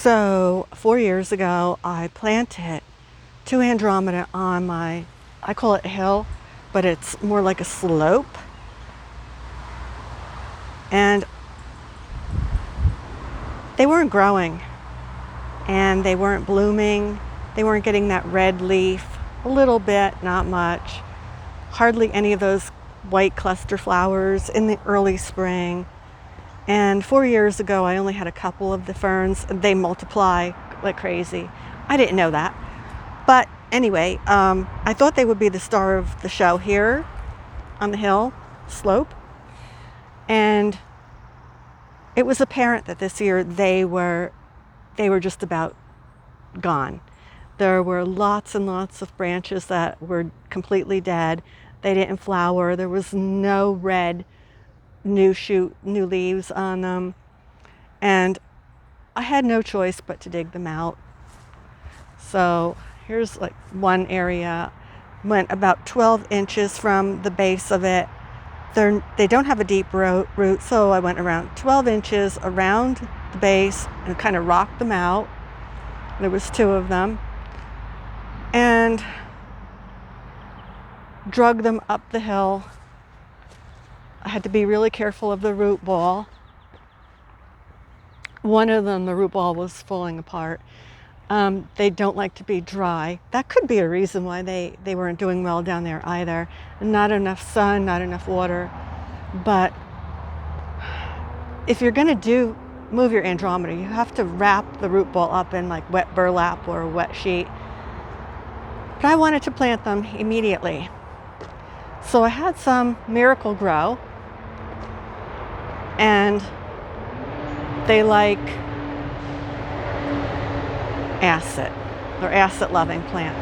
So 4 years ago, I planted two Andromeda on I call it a hill, but it's more like a slope. And they weren't growing and they weren't blooming. They weren't getting that red leaf, a little bit, not much. Hardly any of those white cluster flowers in the early spring. And 4 years ago, I only had a couple of the ferns. They multiply like crazy. I didn't know that. But anyway, I thought they would be the star of the show here on the hill slope. And it was apparent that this year they were just about gone. There were lots and lots of branches that were completely dead. They didn't flower. There was no red new leaves on them. And I had no choice but to dig them out. So here's like one area, went about 12 inches from the base of it. They don't have a deep root, so I went around 12 inches around the base and kind of rocked them out. There was two of them. And drug them up the hill. I had to be really careful of the root ball. One of them, the root ball was falling apart. They don't like to be dry. That could be a reason why they weren't doing well down there either. Not enough sun, not enough water. But if you're going to move your Andromeda, you have to wrap the root ball up in like wet burlap or a wet sheet. But I wanted to plant them immediately. So I had some Miracle Grow, and they like acid. They're acid-loving plant.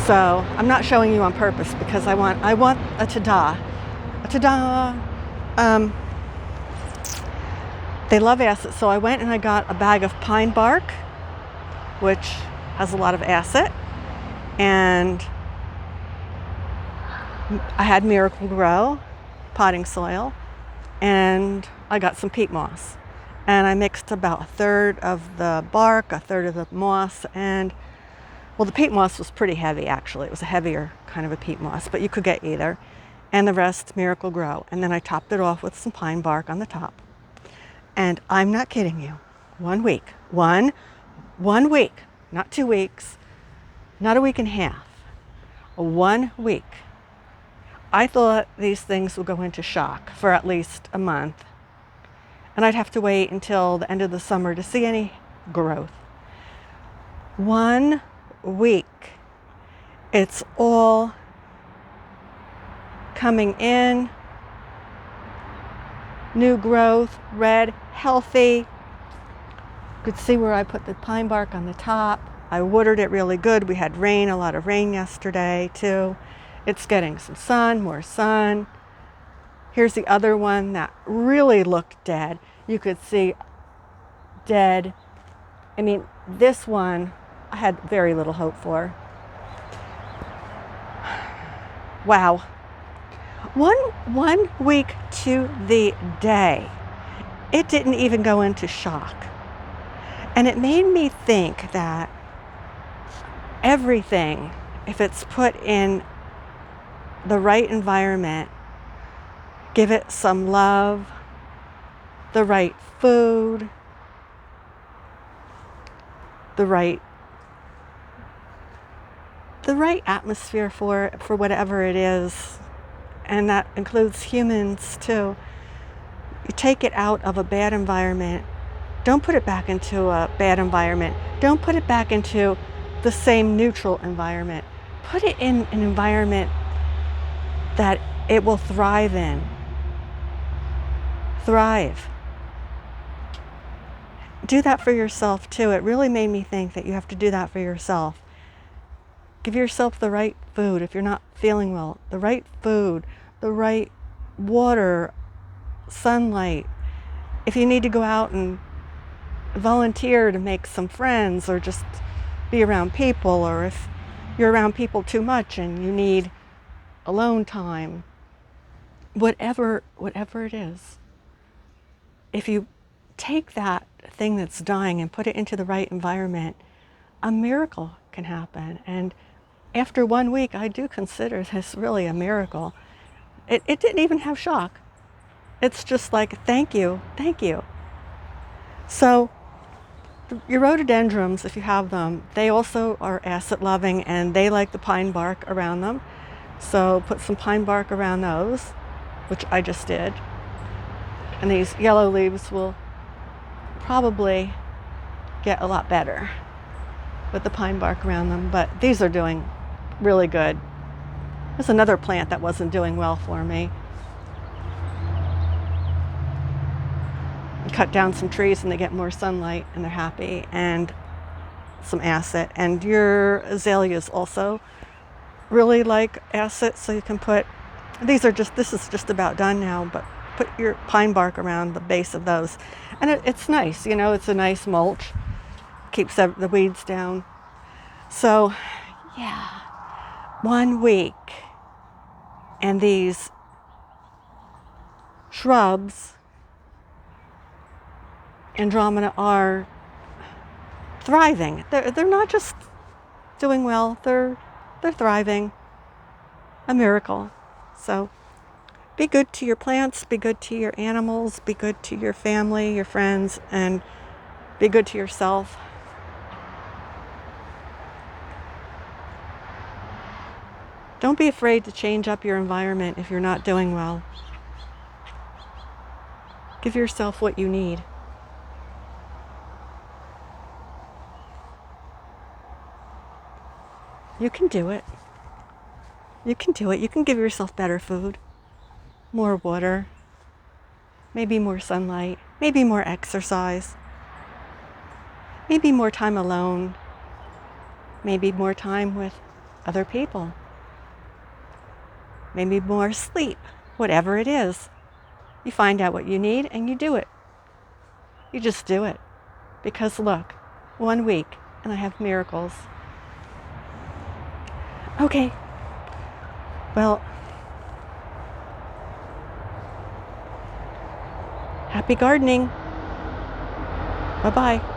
So I'm not showing you on purpose because I want a ta-da. A ta-da. They love acid, so I went and I got a bag of pine bark, which has a lot of acid, and I had Miracle Grow potting soil, and I got some peat moss. And I mixed about a third of the bark, a third of the moss, and well, the peat moss was pretty heavy actually. It was a heavier kind of a peat moss, but you could get either. And the rest Miracle Grow. And then I topped it off with some pine bark on the top. And I'm not kidding you. 1 week. One week, not 2 weeks, not a week and a half. 1 week. I thought these things would go into shock for at least a month. And I'd have to wait until the end of the summer to see any growth. 1 week. It's all coming in. New growth, red, healthy. You could see where I put the pine bark on the top. I watered it really good. We had rain, a lot of rain yesterday too. It's getting some sun, more sun. Here's the other one that really looked dead. You could see dead. I mean, this one I had very little hope for. Wow. One week to the day, it didn't even go into shock. And it made me think that everything, if it's put in the right environment, give it some love, the right food, the right atmosphere for whatever it is, and that includes humans too. You take it out of a bad environment, don't put it back into a bad environment, don't put it back into the same neutral environment. Put it in an environment that it will thrive in. Thrive. Do that for yourself too. It really made me think that you have to do that for yourself. Give yourself the right food if you're not feeling well. The right food, the right water, sunlight. If you need to go out and volunteer to make some friends or just be around people, or if you're around people too much and you need alone time, whatever it is. If you take that thing that's dying and put it into the right environment, a miracle can happen. And after 1 week, I do consider this really a miracle. It didn't even have shock. It's just like, thank you, thank you. So your rhododendrons, if you have them, they also are acid loving and they like the pine bark around them. So put some pine bark around those, which I just did. And these yellow leaves will probably get a lot better with the pine bark around them, but these are doing really good. There's another plant that wasn't doing well for me. I cut down some trees and they get more sunlight and they're happy, and some acid. And your azaleas also really like acid, so you can put, this is just about done now, but put your pine bark around the base of those. And it's nice, you know, it's a nice mulch, keeps the weeds down. So yeah, 1 week and these shrubs, Andromeda, are thriving. They're not just doing well, they're thriving. A miracle. So be good to your plants, be good to your animals, be good to your family, your friends, and be good to yourself. Don't be afraid to change up your environment if you're not doing well. Give yourself what you need. You can do it. You can do it. You can give yourself better food, more water, maybe more sunlight, maybe more exercise, maybe more time alone, maybe more time with other people, maybe more sleep, whatever it is. You find out what you need and you do it. You just do it. Because look, 1 week and I have miracles. Okay. Well, happy gardening. Bye-bye.